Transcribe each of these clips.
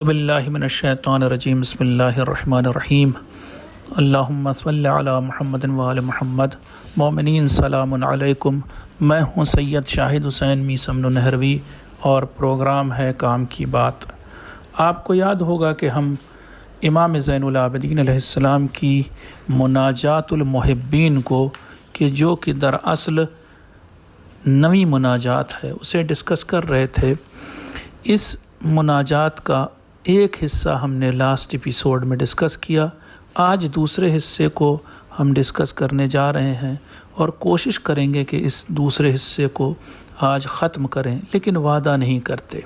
باللہ من الشیطان الرجیم بسم اللہ الرحمن الرحیم اللہم صلی علی محمد وآل محمد۔ مومنین سلام علیکم، میں ہوں سید شاہد حسین میسم نہروی اور پروگرام ہے کام کی بات۔ آپ کو یاد ہوگا کہ ہم امام زین العابدین علیہ السلام کی مناجات المحبین کو جو کہ دراصل نویں مناجات ہے اسے ڈسکس کر رہے تھے۔ اس مناجات کا ایک حصہ ہم نے لاسٹ ایپیسوڈ میں ڈسکس کیا، آج دوسرے حصے کو ہم ڈسکس کرنے جا رہے ہیں اور کوشش کریں گے کہ اس دوسرے حصے کو آج ختم کریں، لیکن وعدہ نہیں کرتے۔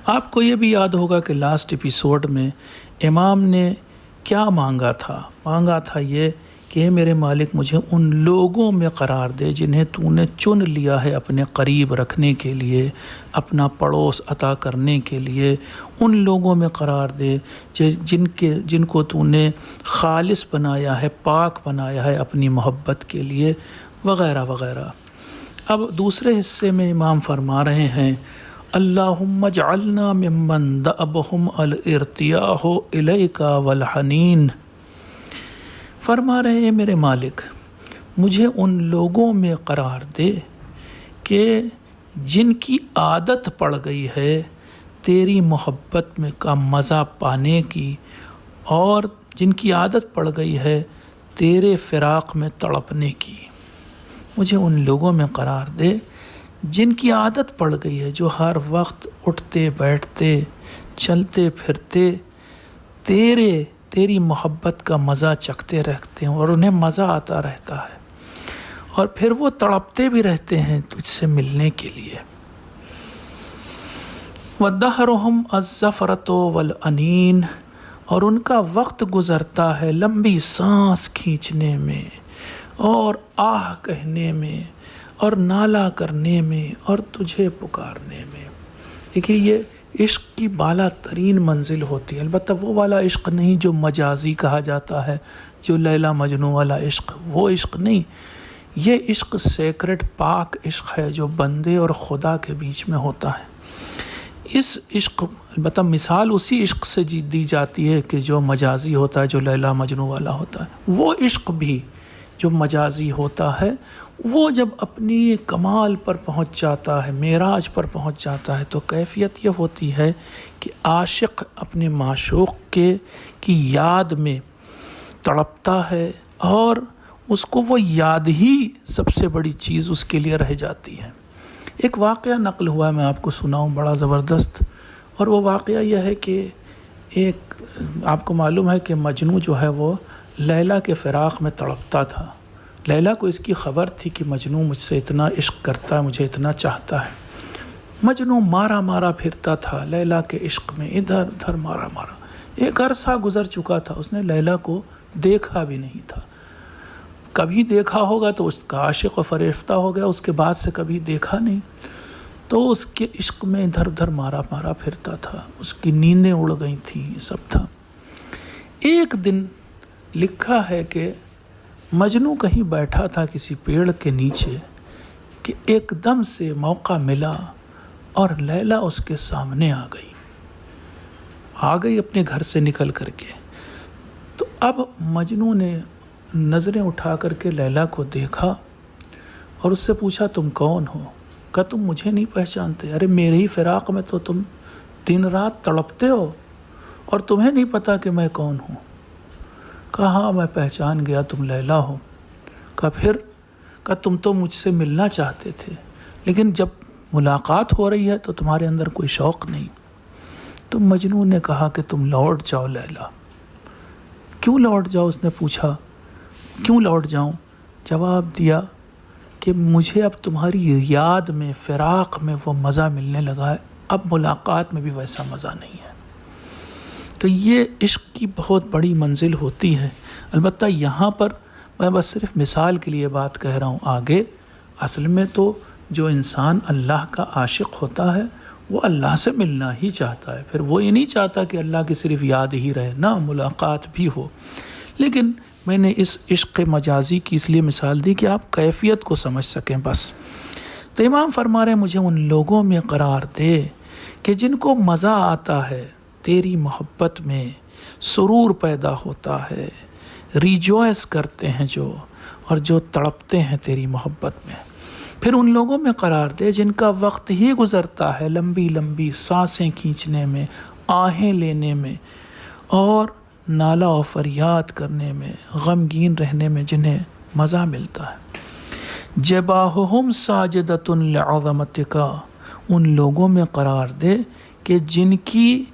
آپ کو یہ بھی یاد ہوگا کہ لاسٹ ایپیسوڈ میں امام نے کیا مانگا تھا یہ کہ میرے مالک مجھے ان لوگوں میں قرار دے جنہیں تو نے چن لیا ہے اپنے قریب رکھنے کے لیے، اپنا پڑوس عطا کرنے کے لیے، ان لوگوں میں قرار دے جن کو تو نے خالص بنایا ہے، پاک بنایا ہے اپنی محبت کے لیے، وغیرہ وغیرہ۔ اب دوسرے حصے میں امام فرما رہے ہیں اللہم اجعلنا ممن دأبہم الارتیاح الیک والحنین۔ فرما رہے ہیں میرے مالک مجھے ان لوگوں میں قرار دے کہ جن کی عادت پڑ گئی ہے تیری محبت میں کا مزہ پانے کی، اور جن کی عادت پڑ گئی ہے تیرے فراق میں تڑپنے کی۔ مجھے ان لوگوں میں قرار دے جن کی عادت پڑ گئی ہے، جو ہر وقت اٹھتے بیٹھتے چلتے پھرتے تیری محبت کا مزہ چکھتے رہتے ہیں اور انہیں مزہ آتا رہتا ہے، اور پھر وہ تڑپتے بھی رہتے ہیں تجھ سے ملنے کے لیے۔ وَدَّهْرُهُمْ الزَّفْرَةُ وَالْأَنِينَ، اور ان کا وقت گزرتا ہے لمبی سانس کھینچنے میں اور آہ کہنے میں اور نالہ کرنے میں اور تجھے پکارنے میں۔ دیکھیے یہ عشق کی بالا ترین منزل ہوتی ہے، البتہ وہ والا عشق نہیں جو مجازی کہا جاتا ہے، جو لیلا مجنوں والا عشق، وہ عشق نہیں۔ یہ عشق سیکرٹ پاک عشق ہے جو بندے اور خدا کے بیچ میں ہوتا ہے۔ اس عشق البتہ مثال اسی عشق سے دی جاتی ہے کہ جو مجازی ہوتا ہے، جو لیلا مجنوں والا ہوتا ہے۔ وہ عشق بھی جو مجازی ہوتا ہے وہ جب اپنی کمال پر پہنچ جاتا ہے، معراج پر پہنچ جاتا ہے، تو کیفیت یہ ہوتی ہے کہ عاشق اپنے معشوق کی یاد میں تڑپتا ہے، اور اس کو وہ یاد ہی سب سے بڑی چیز اس کے لیے رہ جاتی ہے۔ ایک واقعہ نقل ہوا ہے، میں آپ کو سناؤں، بڑا زبردست۔ اور وہ واقعہ یہ ہے کہ آپ کو معلوم ہے کہ مجنوں جو ہے وہ لیلا کے فراق میں تڑپتا تھا۔ لیلا کو اس کی خبر تھی کہ مجنوں مجھ سے اتنا عشق کرتا ہے، مجھے اتنا چاہتا ہے۔ مجنوں مارا پھرتا تھا لیلا کے عشق میں، ادھر ادھر مارا۔ ایک عرصہ گزر چکا تھا، اس نے لیلا کو دیکھا بھی نہیں تھا۔ کبھی دیکھا ہوگا تو اس کا عاشق و فریفتہ ہو گیا، اس کے بعد سے کبھی دیکھا نہیں، تو اس کے عشق میں ادھر ادھر مارا پھرتا تھا، اس کی نیندیں اڑ گئی تھیں، یہ سب تھا۔ ایک دن لکھا ہے کہ مجنوں کہیں بیٹھا تھا کسی پیڑ کے نیچے کہ ایک دم سے موقع ملا اور لیلا اس کے سامنے آ گئی اپنے گھر سے نکل کر کے۔ تو اب مجنوں نے نظریں اٹھا کر کے لیلا کو دیکھا اور اس سے پوچھا تم کون ہو؟ کہا تم مجھے نہیں پہچانتے؟ ارے میرے ہی فراق میں تو تم دن رات تڑپتے ہو اور تمہیں نہیں پتا کہ میں کون ہوں؟ کہا ہاں میں پہچان گیا، تم لیلا ہو۔ کہا پھر؟ کہا تم تو مجھ سے ملنا چاہتے تھے، لیکن جب ملاقات ہو رہی ہے تو تمہارے اندر کوئی شوق نہیں۔ تو مجنون نے کہا کہ تم لوٹ جاؤ لیلا۔ کیوں لوٹ جاؤ؟ اس نے پوچھا کیوں لوٹ جاؤں؟ جواب دیا کہ مجھے اب تمہاری یاد میں، فراق میں وہ مزہ ملنے لگا ہے، اب ملاقات میں بھی ویسا مزہ نہیں ہے۔ تو یہ عشق کی بہت بڑی منزل ہوتی ہے۔ البتہ یہاں پر میں بس صرف مثال کے لیے بات کہہ رہا ہوں، آگے اصل میں تو جو انسان اللہ کا عاشق ہوتا ہے وہ اللہ سے ملنا ہی چاہتا ہے، پھر وہ یہ نہیں چاہتا کہ اللہ کی صرف یاد ہی رہے، نہ ملاقات بھی ہو۔ لیکن میں نے اس عشق مجازی کی اس لیے مثال دی کہ آپ کیفیت کو سمجھ سکیں بس۔ تو امام فرما رہے ہیں مجھے ان لوگوں میں قرار دے کہ جن کو مزہ آتا ہے تیری محبت میں، سرور پیدا ہوتا ہے، ریجوائس کرتے ہیں جو، اور جو تڑپتے ہیں تیری محبت میں، پھر ان لوگوں میں قرار دے جن کا وقت ہی گزرتا ہے لمبی لمبی سانسیں کھینچنے میں، آہیں لینے میں، اور نالہ و فریاد کرنے میں، غمگین رہنے میں، جنہیں مزہ ملتا ہے۔ جباہہم ساجدۃ لعظمتک، ان لوگوں میں قرار دے کہ جن کی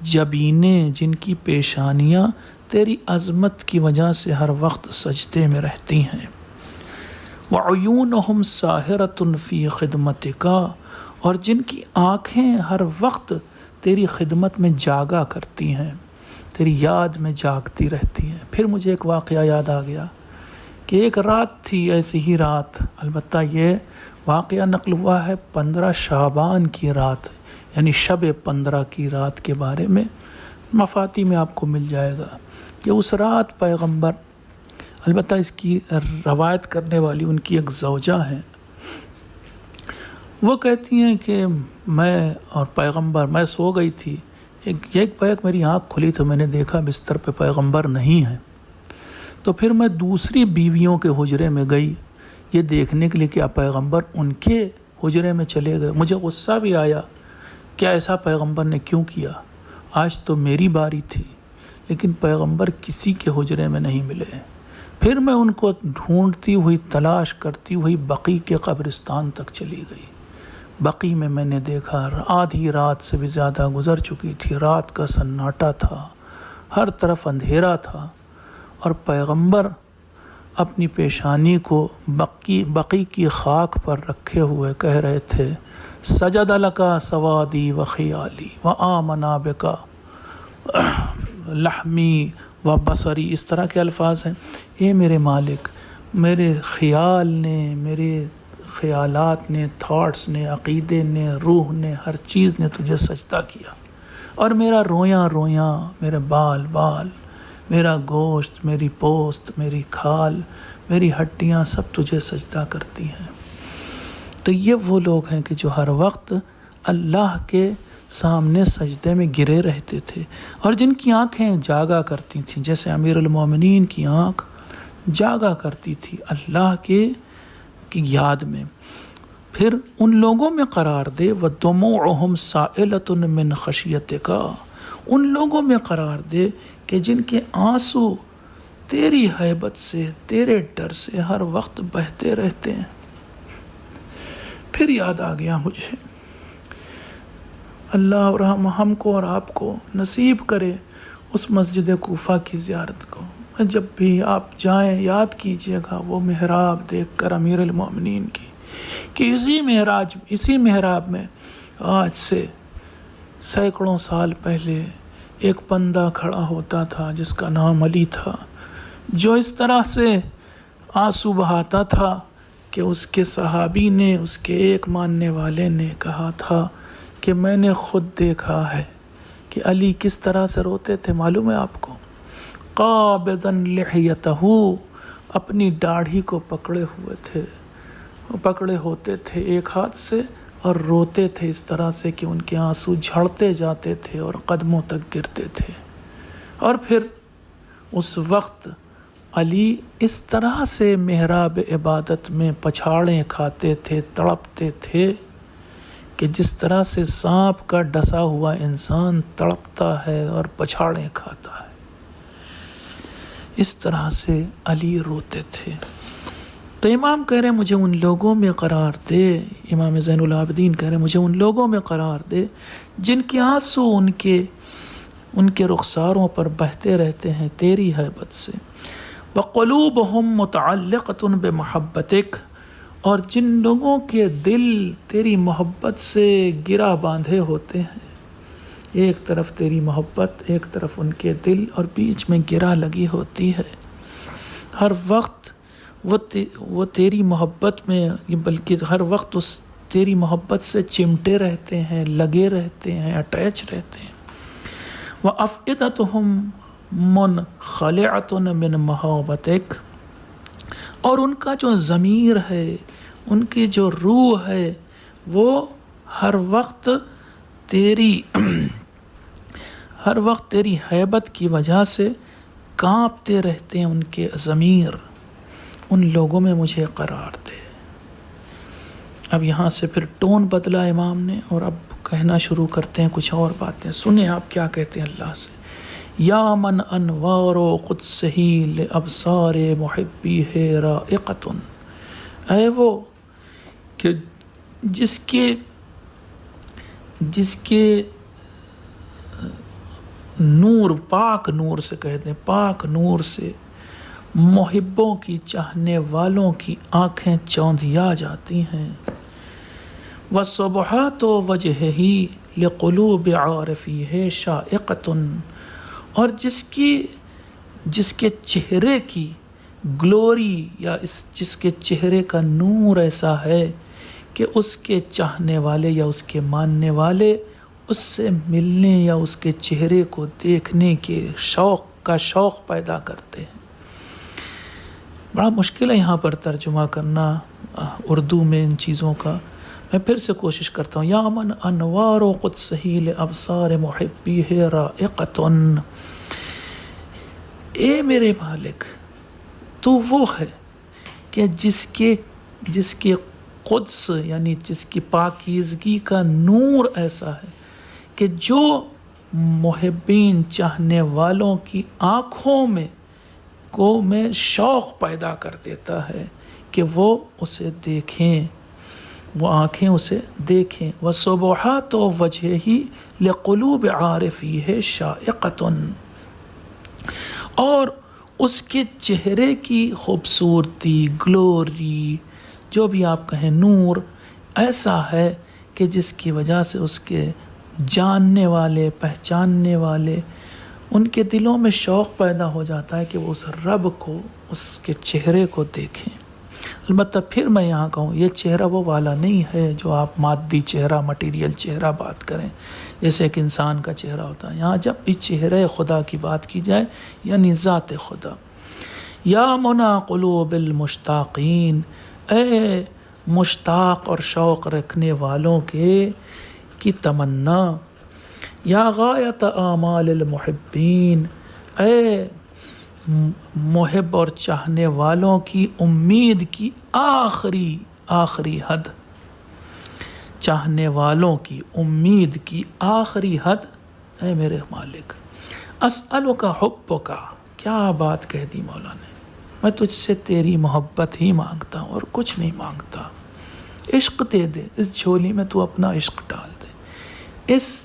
جبینیں، جن کی پیشانیاں تیری عظمت کی وجہ سے ہر وقت سجدے میں رہتی ہیں۔ وعیونہم ساہرۃ فی خدمتک، اور جن کی آنکھیں ہر وقت تیری خدمت میں جاگا کرتی ہیں، تیری یاد میں جاگتی رہتی ہیں۔ پھر مجھے ایک واقعہ یاد آ گیا کہ ایک رات تھی، ایسی ہی رات، البتہ یہ واقعہ نقل ہوا ہے 15 شعبان کی رات، یعنی شب 15 کی رات کے بارے میں، مفاتی میں آپ کو مل جائے گا کہ اس رات پیغمبر، البتہ اس کی روایت کرنے والی ان کی ایک زوجہ ہیں، وہ کہتی ہیں کہ میں اور پیغمبر، میں سو گئی تھی، ایک بیک میری آنکھ کھلی تو میں نے دیکھا بستر پہ پیغمبر نہیں ہیں، تو پھر میں دوسری بیویوں کے حجرے میں گئی یہ دیکھنے کے لیے کہ پیغمبر ان کے حجرے میں چلے گئے۔ مجھے غصہ بھی آیا کہ ایسا پیغمبر نے کیوں کیا، آج تو میری باری تھی، لیکن پیغمبر کسی کے حجرے میں نہیں ملے۔ پھر میں ان کو ڈھونڈتی ہوئی، تلاش کرتی ہوئی بقی کے قبرستان تک چلی گئی۔ بقی میں نے دیکھا آدھی رات سے بھی زیادہ گزر چکی تھی، رات کا سناٹا تھا، ہر طرف اندھیرا تھا، اور پیغمبر اپنی پیشانی کو بقی کی خاک پر رکھے ہوئے کہہ رہے تھے، سجد لکا سوادی و خیالی و آمنا بکا لحمی و بصری، اس طرح کے الفاظ ہیں۔ اے میرے مالک، میرے خیال نے، میرے خیالات نے، تھاٹس نے، عقیدے نے، روح نے، ہر چیز نے تجھے سجدہ کیا، اور میرا رویاں رویاں، میرے بال بال، میرا گوشت، میری پوست، میری کھال، میری ہڈیاں سب تجھے سجدہ کرتی ہیں۔ تو یہ وہ لوگ ہیں کہ جو ہر وقت اللہ کے سامنے سجدے میں گرے رہتے تھے، اور جن کی آنکھیں جاگا کرتی تھیں، جیسے امیر المومنین کی آنکھ جاگا کرتی تھی اللہ کی یاد میں۔ پھر ان لوگوں میں قرار دے وَدُمُوعُهُمْ سَائِلَةٌ مِّنْ خَشْيَتِكَ، ان لوگوں میں قرار دے کہ جن کے آنسو تیری ہیبت سے، تیرے ڈر سے ہر وقت بہتے رہتے ہیں۔ پھر یاد آ گیا مجھے، اللہ اور ہم کو اور آپ کو نصیب کرے اس مسجد کوفہ کی زیارت کو۔ جب بھی آپ جائیں یاد کیجئے گا وہ محراب دیکھ کر امیر المومنین کی، کہ اسی محراب میں آج سے سینکڑوں سال پہلے ایک بندہ کھڑا ہوتا تھا جس کا نام علی تھا، جو اس طرح سے آنسو بہاتا تھا کہ اس کے صحابی نے، اس کے ایک ماننے والے نے کہا تھا کہ میں نے خود دیکھا ہے کہ علی کس طرح سے روتے تھے، معلوم ہے آپ کو؟ قابضاً لحیتہ، اپنی داڑھی کو پکڑے ہوتے تھے ایک ہاتھ سے، اور روتے تھے اس طرح سے کہ ان کے آنسو جھڑتے جاتے تھے اور قدموں تک گرتے تھے۔ اور پھر اس وقت علی اس طرح سے محراب عبادت میں پچھاڑیں کھاتے تھے، تڑپتے تھے کہ جس طرح سے سانپ کا ڈسا ہوا انسان تڑپتا ہے اور پچھاڑیں کھاتا ہے، اس طرح سے علی روتے تھے۔ تو امام کہہ رہے مجھے ان لوگوں میں قرار دے، امام زین العابدین کہہ رہے مجھے ان لوگوں میں قرار دے جن کے آنسو ان کے رخساروں پر بہتے رہتے ہیں تیری ہیبت سے۔ وَقُلُوبُهُمْ مُتَعَلِّقَةٌ بِمَحَبَّتِكَ، اور جن لوگوں کے دل تیری محبت سے گرا باندھے ہوتے ہیں، ایک طرف تیری محبت، ایک طرف ان کے دل، اور بیچ میں گرا لگی ہوتی ہے، ہر وقت وہ تیری محبت میں، بلکہ ہر وقت اس تیری محبت سے چمٹے رہتے ہیں، لگے رہتے ہیں، اٹیچ رہتے ہیں۔ وَأَفْئِدَتُهُمْ مُنْخَلِعَةٌ مِّن مَحَابَتِكَ، اور ان کا جو ضمیر ہے، ان کی جو روح ہے، وہ ہر وقت ہر وقت تیری ہیبت کی وجہ سے کانپتے رہتے ہیں ان کے ضمیر، ان لوگوں میں مجھے قرار دے۔ اب یہاں سے پھر ٹون بدلا امام نے، اور اب کہنا شروع کرتے ہیں کچھ اور باتیں۔ سنیں آپ کیا کہتے ہیں اللہ سے۔ یا من انوار و قدسہ لابصار محبی ہے رائقۃ، اے وہ کہ جس کے نور، پاک نور سے کہتے ہیں، پاک نور سے محبوں کی، چاہنے والوں کی آنکھیں چوندھیا جاتی ہیں۔ وَالصُّبْحَاتُ وَجْهِهِ لِقُلُوبِ عَارِفِيهِ شَائِقَةٌ، اور جس کے چہرے کی گلوری یا جس کے چہرے کا نور ایسا ہے کہ اس کے چاہنے والے یا اس کے ماننے والے اس سے ملنے یا اس کے چہرے کو دیکھنے کے شوق پیدا کرتے ہیں۔ بڑا مشکل ہے یہاں پر ترجمہ کرنا اردو میں ان چیزوں کا۔ میں پھر سے کوشش کرتا ہوں۔ یا من انوار و قدسہ لابصار محبی ہے رائقۃ، اے میرے مالک تو وہ ہے کہ جس کے قدس یعنی جس کی پاکیزگی کا نور ایسا ہے کہ جو محبین چاہنے والوں کی آنکھوں میں شوق پیدا کر دیتا ہے کہ وہ اسے دیکھیں، وہ آنکھیں اسے دیکھیں۔ وَالصُّبْحَاتُ وَجْهِهِ لِقُلُوبِ عَارِفِيهِ شَائِقَةٌ، اور اس کے چہرے کی خوبصورتی، گلوری، جو بھی آپ کہیں، نور ایسا ہے کہ جس کی وجہ سے اس کے جاننے والے، پہچاننے والے، ان کے دلوں میں شوق پیدا ہو جاتا ہے کہ وہ اس رب کو، اس کے چہرے کو دیکھیں۔ البتہ پھر میں یہاں کہوں، یہ چہرہ وہ والا نہیں ہے جو آپ مادی چہرہ، مٹیریل چہرہ بات کریں، جیسے ایک انسان کا چہرہ ہوتا ہے۔ یہاں جب بھی چہرے خدا کی بات کی جائے یعنی ذات خدا۔ یا منا قلوب المشتاقین، اے مشتاق اور شوق رکھنے والوں کی تمنا۔ یا غایت آمال المحبین، اے محب اور چاہنے والوں کی امید کی آخری حد، چاہنے والوں کی امید کی آخری حد، اے میرے مالک۔ اسألک حبک، کیا بات کہہ دی مولا نے، میں تجھ سے تیری محبت ہی مانگتا ہوں اور کچھ نہیں مانگتا۔ عشق دے دے، اس جھولی میں تو اپنا عشق ڈال دے، اس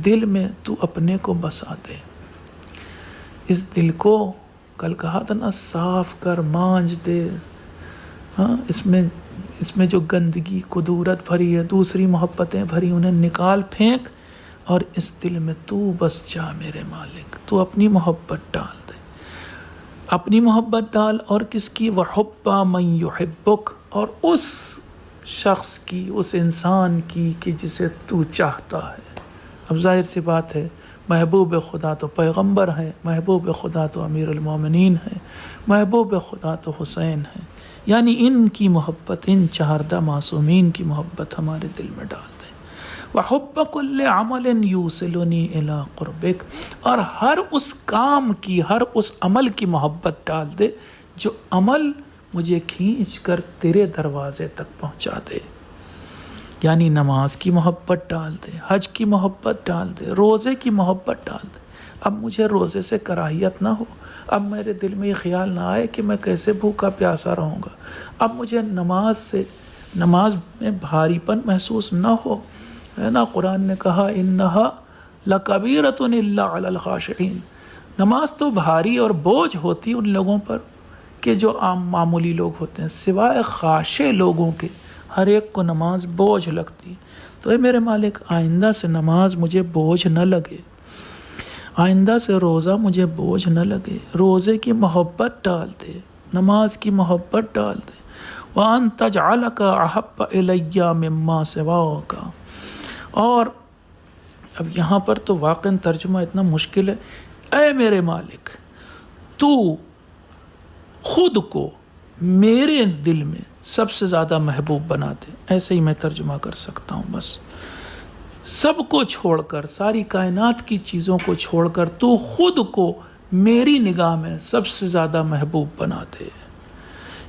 دل میں تو اپنے کو بسا دے، اس دل کو کل کہا تھا نا، صاف کر، مانج دے، ہاں، اس میں جو گندگی، کدورت بھری ہے، دوسری محبتیں بھری، انہیں نکال پھینک، اور اس دل میں تو بس جا میرے مالک، تو اپنی محبت ڈال دے، اپنی محبت ڈال، اور کس کی؟ وَحُبَّ مَن يُحِبُّكَ، اور اس شخص کی، اس انسان کی کہ جسے تو چاہتا ہے۔ اب ظاہر سی بات ہے، محبوب خدا تو پیغمبر ہے، محبوب خدا تو امیر المومنین ہے، محبوب خدا تو حسین ہے، یعنی ان کی محبت، ان چہاردہ معصومین کی محبت ہمارے دل میں ڈال دے۔ وَحُبَّ كُلِّ عَمَلٍ يُوصِلُنِي إِلَىٰ قُرْبِكَ، اور ہر اس کام کی، ہر اس عمل کی محبت ڈال دے جو عمل مجھے کھینچ کر تیرے دروازے تک پہنچا دے، یعنی نماز کی محبت ڈال دے، حج کی محبت ڈال دے، روزے کی محبت ڈال دے۔ اب مجھے روزے سے کراہیت نہ ہو، اب میرے دل میں یہ خیال نہ آئے کہ میں کیسے بھوکا پیاسا رہوں گا، اب مجھے نماز میں بھاری پن محسوس نہ ہو، ہے نا۔ قرآن نے کہا انها لکبیرۃ الا علی الخاشعین، نماز تو بھاری اور بوجھ ہوتی ان لوگوں پر کہ جو عام معمولی لوگ ہوتے ہیں، سوائے خاشع لوگوں کے ہر ایک کو نماز بوجھ لگتی۔ تو اے میرے مالک، آئندہ سے نماز مجھے بوجھ نہ لگے، آئندہ سے روزہ مجھے بوجھ نہ لگے، روزے کی محبت ڈال دے، نماز کی محبت ڈال دے۔ وَأَن تَجْعَلَكَ أَحَبَّ إِلَيَّ مِمَّا سِوَاكَ، اور اب یہاں پر تو واقعاً ترجمہ اتنا مشکل ہے۔ اے میرے مالک، تو خود کو میرے دل میں سب سے زیادہ محبوب بنا دے، ایسے ہی میں ترجمہ کر سکتا ہوں، بس سب کو چھوڑ کر، ساری کائنات کی چیزوں کو چھوڑ کر تو خود کو میری نگاہ میں سب سے زیادہ محبوب بنا دے،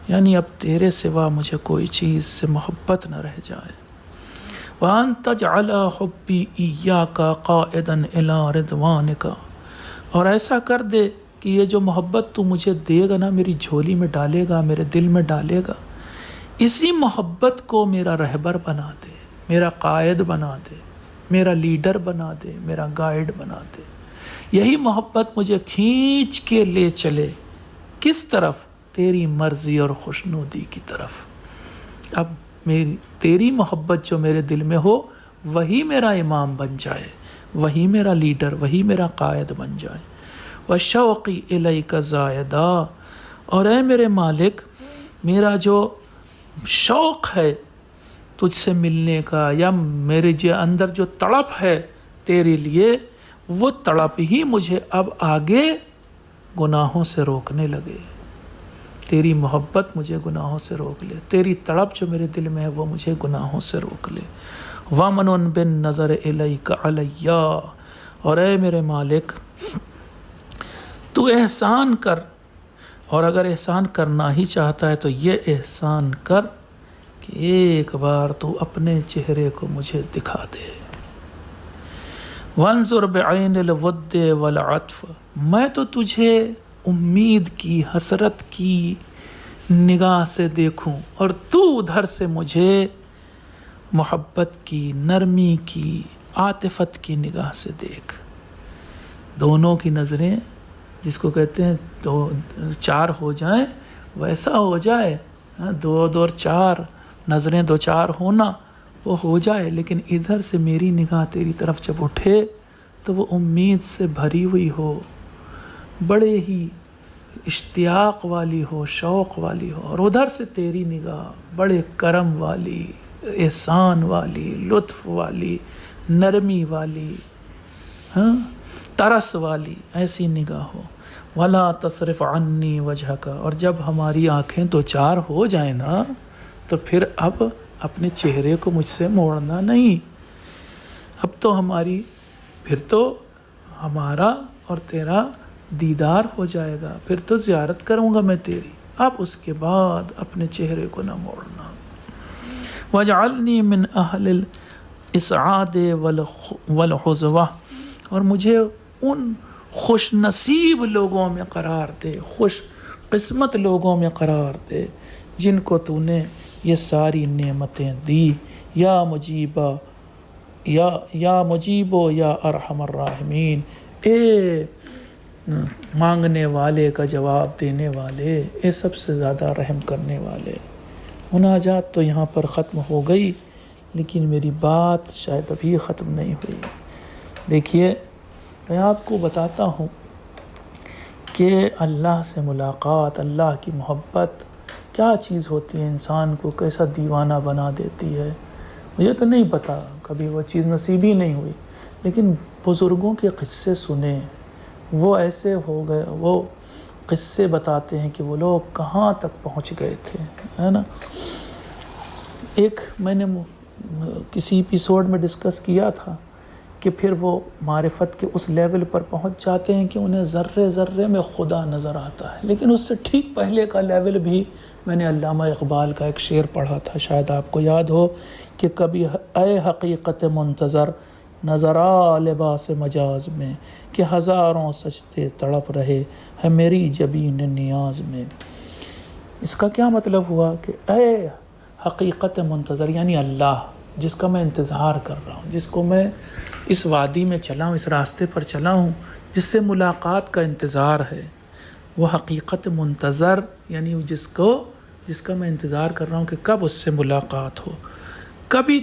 یعنی اب تیرے سوا مجھے کوئی چیز سے محبت نہ رہ جائے۔ وَأَن تَجْعَلَ حُبِّي إِيَّاكَ قَائِدًا إِلَىٰ رِضْوَانِكَ، اور ایسا کر دے کہ یہ جو محبت تو مجھے دے گا نا، میری جھولی میں ڈالے گا، میرے دل میں ڈالے گا، اسی محبت کو میرا رہبر بنا دے، میرا قائد بنا دے، میرا لیڈر بنا دے، میرا گائیڈ بنا دے۔ یہی محبت مجھے کھینچ کے لے چلے، کس طرف؟ تیری مرضی اور خوشنودی کی طرف۔ اب تیری محبت جو میرے دل میں ہو، وہی میرا امام بن جائے، وہی میرا لیڈر، وہی میرا قائد بن جائے۔ وَشَوْقِ إِلَيْكَ زَائِدًا، اور اے میرے مالک، میرا جو شوق ہے تجھ سے ملنے کا، یا میرے جو اندر جو تڑپ ہے تیرے لیے، وہ تڑپ ہی مجھے اب آگے گناہوں سے روکنے لگے۔ تیری محبت مجھے گناہوں سے روک لے، تیری تڑپ جو میرے دل میں ہے وہ مجھے گناہوں سے روک لے۔ وَمَنٌ بِالنَّظَرِ إِلَيْكَ عَلَيَّ، اور اے میرے مالک تو احسان کر، اور اگر احسان کرنا ہی چاہتا ہے تو یہ احسان کر کہ ایک بار تو اپنے چہرے کو مجھے دکھا دے۔ وانظر بعین الود والعطف، میں تو تجھے امید کی، حسرت کی نگاہ سے دیکھوں، اور تو ادھر سے مجھے محبت کی، نرمی کی، عاطفت کی نگاہ سے دیکھ۔ دونوں کی نظریں، جس کو کہتے ہیں دو چار ہو جائیں، ویسا ہو جائے، دو اور چار نظریں، دو چار ہونا وہ ہو جائے، لیکن ادھر سے میری نگاہ تیری طرف جب اٹھے تو وہ امید سے بھری ہوئی ہو، بڑے ہی اشتیاق والی ہو، شوق والی ہو، اور ادھر سے تیری نگاہ بڑے کرم والی، احسان والی، لطف والی، نرمی والی، ترس والی، ایسی نگاہ ہو۔ وَلَا تَصْرِفْ عَنِّي وَجْهَكَ، اور جب ہماری آنکھیں دو چار ہو جائیں نا، تو پھر اب اپنے چہرے کو مجھ سے موڑنا نہیں، اب تو پھر تو ہمارا اور تیرا دیدار ہو جائے گا، پھر تو زیارت کروں گا میں تیری، اب اس کے بعد اپنے چہرے کو نہ موڑنا۔ وَاجْعَلْنِي مِنْ أَهْلِ الْإِسْعَادِ وَالْحُظْوَةِ، اور مجھے ان خوش نصیب لوگوں میں قرار دے، خوش قسمت لوگوں میں قرار دے جن کو تو نے یہ ساری نعمتیں دی۔ یا مجیبو یا ارحم الراحمین، اے مانگنے والے کا جواب دینے والے، اے سب سے زیادہ رحم کرنے والے۔ مناجات تو یہاں پر ختم ہو گئی، لیکن میری بات شاید ابھی ختم نہیں ہوئی۔ دیکھیے، میں آپ کو بتاتا ہوں کہ اللہ سے ملاقات، اللہ کی محبت کیا چیز ہوتی ہے، انسان کو کیسا دیوانہ بنا دیتی ہے۔ مجھے تو نہیں پتا، کبھی وہ چیز نصیب ہی نہیں ہوئی، لیکن بزرگوں کے قصے سنے، وہ ایسے ہو گئے، وہ قصے بتاتے ہیں کہ وہ لوگ کہاں تک پہنچ گئے تھے، ہے نا۔ ایک میں نے کسی ایپیسوڈ میں ڈسکس کیا تھا کہ پھر وہ معرفت کے اس لیول پر پہنچ جاتے ہیں کہ انہیں ذرے ذرے میں خدا نظر آتا ہے، لیکن اس سے ٹھیک پہلے کا لیول بھی میں نے علامہ اقبال کا ایک شعر پڑھا تھا، شاید آپ کو یاد ہو کہ کبھی اے حقیقت منتظر نظر آ لباس مجاز میں، کہ ہزاروں سجدے تڑپ رہے ہے میری جبین نیاز میں۔ اس کا کیا مطلب ہوا کہ اے حقیقت منتظر، یعنی اللہ جس کا میں انتظار کر رہا ہوں، جس کو میں اس وادی میں چلا ہوں، اس راستے پر چلا ہوں، جس سے ملاقات کا انتظار ہے، وہ حقیقت منتظر، یعنی جس کا میں انتظار کر رہا ہوں کہ کب اس سے ملاقات ہو۔ کبھی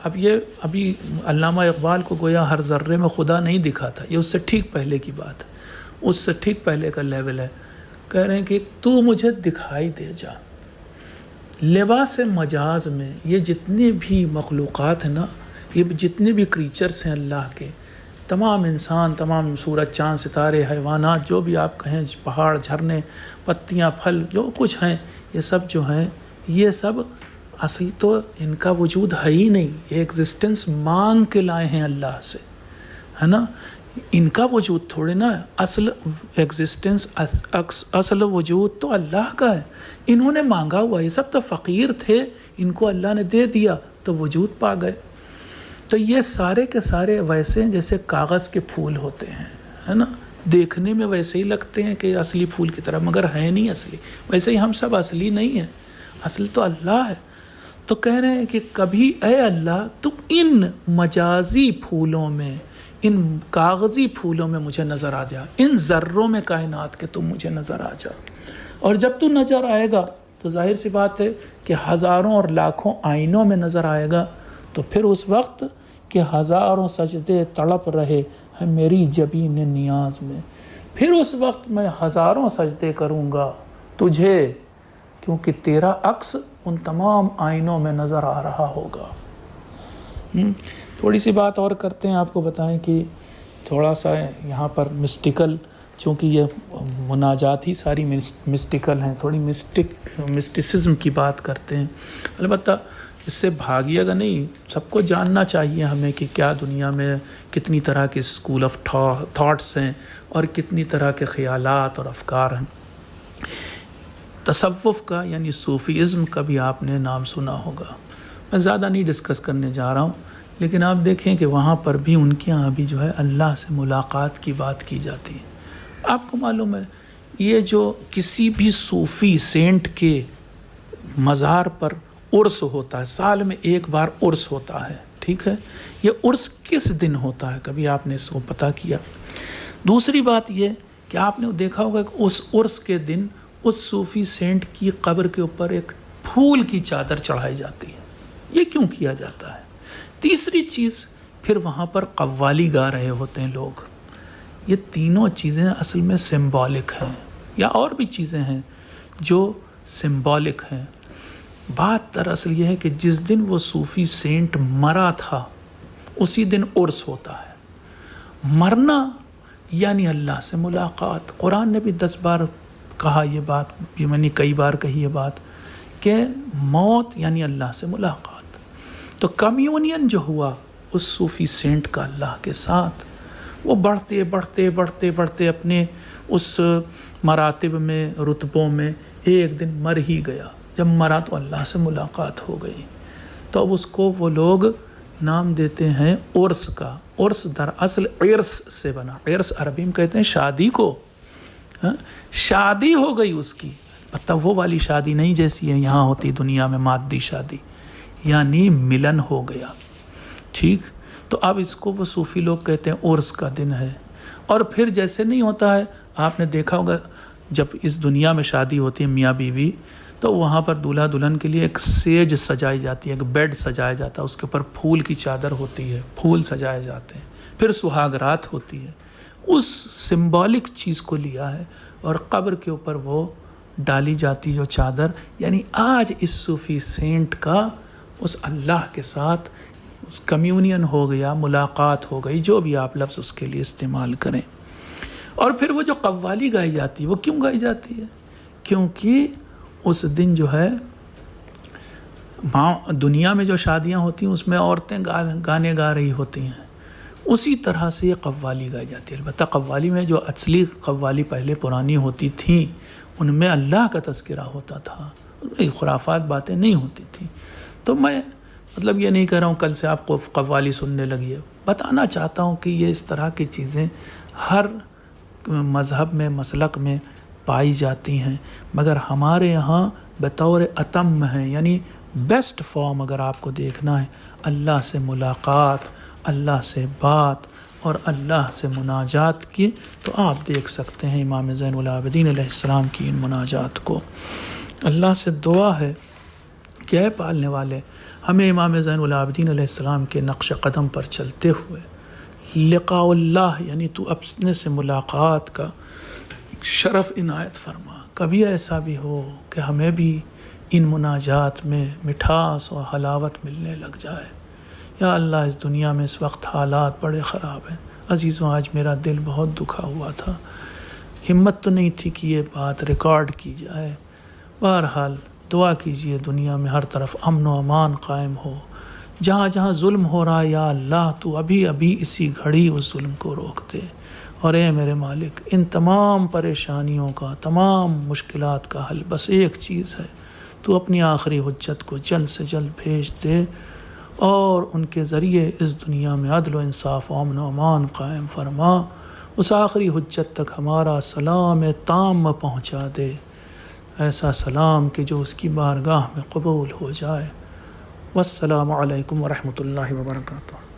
ابھی علامہ اقبال کو گویا ہر ذرے میں خدا نہیں دکھا تھا، یہ اس سے ٹھیک پہلے کی بات ہے، اس سے ٹھیک پہلے کا لیول ہے۔ کہہ رہے ہیں کہ تو مجھے دکھائی دے جا۔ لباس مجاز میں یہ جتنی بھی مخلوقات ہیں نا، یہ جتنے بھی کریچرز ہیں اللہ کے، تمام انسان، تمام سورج، چاند، ستارے، حیوانات، جو بھی آپ کہیں، پہاڑ، جھرنے، پتیاں، پھل، جو کچھ ہیں، یہ سب جو ہیں، یہ سب اصل تو ان کا وجود ہے ہی نہیں، یہ ایگزسٹنس مانگ کے لائے ہیں اللہ سے، ہے نا، ان کا وجود تھوڑے نا، اصل ایگزسٹنس اصل وجود تو اللہ کا ہے، انہوں نے مانگا ہوا، یہ سب تو فقیر تھے، ان کو اللہ نے دے دیا تو وجود پا گئے۔ تو یہ سارے کے سارے ویسے ہیں جیسے کاغذ کے پھول ہوتے ہیں، ہے نا، دیکھنے میں ویسے ہی لگتے ہیں کہ اصلی پھول کی طرح، مگر ہے نہیں اصلی، ویسے ہی ہم سب اصلی نہیں ہیں، اصل تو اللہ ہے۔ تو کہہ رہے ہیں کہ کبھی اے اللہ تو ان مجازی پھولوں میں، ان کاغذی پھولوں میں مجھے نظر آ جا، ان ذروں میں کائنات کے تم مجھے نظر آ جا، اور جب تو نظر آئے گا تو ظاہر سی بات ہے کہ ہزاروں اور لاکھوں آئینوں میں نظر آئے گا، تو پھر اس وقت کہ ہزاروں سجدے تڑپ رہے ہیں میری جبین نیاز میں، پھر اس وقت میں ہزاروں سجدے کروں گا تجھے، کیونکہ تیرا عکس ان تمام آئینوں میں نظر آ رہا ہوگا۔ تھوڑی سی بات اور کرتے ہیں، آپ کو بتائیں کہ تھوڑا سا یہاں پر مسٹیکل، چونکہ یہ مناجات ہی ساری مسٹیکل ہیں، تھوڑی مسٹسزم کی بات کرتے ہیں۔ البتہ اس سے بھاگیے گا نہیں، سب کو جاننا چاہیے ہمیں کہ کیا دنیا میں کتنی طرح کے اسکول آف تھاٹس ہیں اور کتنی طرح کے خیالات اور افکار ہیں۔ تصوف کا یعنی صوفیزم کا بھی آپ نے نام سنا ہوگا، میں زیادہ نہیں ڈسکس کرنے جا رہا ہوں، لیکن آپ دیکھیں کہ وہاں پر بھی ان کے یہاں بھی جو ہے اللہ سے ملاقات کی بات کی جاتی ہے۔ آپ کو معلوم ہے یہ جو کسی بھی صوفی سینٹ کے مزار پر عرس ہوتا ہے، سال میں ایک بار عرس ہوتا ہے، ٹھیک ہے، یہ عرس کس دن ہوتا ہے کبھی آپ نے اس کو پتہ کیا؟ دوسری بات یہ کہ آپ نے دیکھا ہوگا کہ اس عرس کے دن اس صوفی سینٹ کی قبر کے اوپر ایک پھول کی چادر چڑھائی جاتی ہے، یہ کیوں کیا جاتا ہے؟ تیسری چیز، پھر وہاں پر قوالی گا رہے ہوتے ہیں لوگ، یہ تینوں چیزیں اصل میں سمبولک ہیں، یا اور بھی چیزیں ہیں جو سمبولک ہیں۔ بات دراصل یہ ہے کہ جس دن وہ صوفی سینٹ مرا تھا اسی دن عرس ہوتا ہے۔ مرنا یعنی اللہ سے ملاقات، قرآن نے بھی 10 بار کہا یہ بات، یہ میں نے کئی بار کہی یہ بات کہ موت یعنی اللہ سے ملاقات۔ تو کمیونین جو ہوا اس صوفی سینٹ کا اللہ کے ساتھ، وہ بڑھتے بڑھتے بڑھتے بڑھتے اپنے اس مراتب میں، رتبوں میں ایک دن مر ہی گیا۔ جب مرا تو اللہ سے ملاقات ہو گئی، تو اب اس کو وہ لوگ نام دیتے ہیں عرس کا۔ عرس دراصل عرس سے بنا، عرس عربی میں کہتے ہیں شادی کو، شادی ہو گئی اس کی، پتہ وہ والی شادی نہیں جیسی ہے یہاں ہوتی دنیا میں مادی شادی، یعنی ملن ہو گیا، ٹھیک۔ تو اب اس کو وہ صوفی لوگ کہتے ہیں عرس کا دن ہے۔ اور پھر جیسے نہیں ہوتا ہے، آپ نے دیکھا ہوگا جب اس دنیا میں شادی ہوتی ہے میاں بیوی، تو وہاں پر دولہا دلہن کے لیے ایک سیج سجائی جاتی ہے، ایک بیڈ سجایا جاتا ہے، اس کے اوپر پھول کی چادر ہوتی ہے، پھول سجائے جاتے ہیں، پھر سہاگ رات ہوتی ہے۔ اس سمبولک چیز کو لیا ہے اور قبر کے اوپر وہ ڈالی جاتی جو چادر، یعنی آج اس صوفی سینٹ کا اس اللہ کے ساتھ کمیونین ہو گیا، ملاقات ہو گئی، جو بھی آپ لفظ اس کے لیے استعمال کریں۔ اور پھر وہ جو قوالی گائی جاتی ہے، وہ کیوں گائی جاتی ہے؟ کیونکہ اس دن جو ہے دنیا میں جو شادیاں ہوتی ہیں اس میں عورتیں گانے گا رہی ہوتی ہیں، اسی طرح سے یہ قوالی گائی جاتی ہے۔ البتہ قوالی میں جو اصلی قوالی پہلے پرانی ہوتی تھیں ان میں اللہ کا تذکرہ ہوتا تھا، ان میں خرافات باتیں نہیں ہوتی تھیں۔ تو میں مطلب یہ نہیں کہہ رہا ہوں کل سے آپ کو قوالی سننے لگیے، بتانا چاہتا ہوں کہ یہ اس طرح کی چیزیں ہر مذہب میں، مسلک میں پائی جاتی ہیں، مگر ہمارے یہاں بطور اتم ہیں، یعنی بیسٹ فارم اگر آپ کو دیکھنا ہے اللہ سے ملاقات، اللہ سے بات اور اللہ سے مناجات کی، تو آپ دیکھ سکتے ہیں امام زین العابدین علیہ السلام کی ان مناجات کو۔ اللہ سے دعا ہے کہ اے پالنے والے، ہمیں امام زین العابدین علیہ السلام کے نقش قدم پر چلتے ہوئے لقاء اللہ یعنی تو اپنے سے ملاقات کا شرف عنایت فرما۔ کبھی ایسا بھی ہو کہ ہمیں بھی ان مناجات میں مٹھاس اور حلاوت ملنے لگ جائے۔ یا اللہ، اس دنیا میں اس وقت حالات بڑے خراب ہیں عزیزوں، آج میرا دل بہت دکھا ہوا تھا، ہمت تو نہیں تھی کہ یہ بات ریکارڈ کی جائے، بہرحال دعا کیجئے دنیا میں ہر طرف امن و امان قائم ہو، جہاں جہاں ظلم ہو رہا ہے یا اللہ تو ابھی ابھی اسی گھڑی اس ظلم کو روک دے۔ اور اے میرے مالک، ان تمام پریشانیوں کا، تمام مشکلات کا حل بس ایک چیز ہے، تو اپنی آخری حجت کو جلد سے جلد بھیج دے اور ان کے ذریعے اس دنیا میں عدل و انصاف و امن و امان قائم فرما، اس آخری حجت تک ہمارا سلام تام پہنچا دے، ایسا سلام کہ جو اس کی بارگاہ میں قبول ہو جائے۔ والسلام علیکم ورحمۃ اللہ وبرکاتہ۔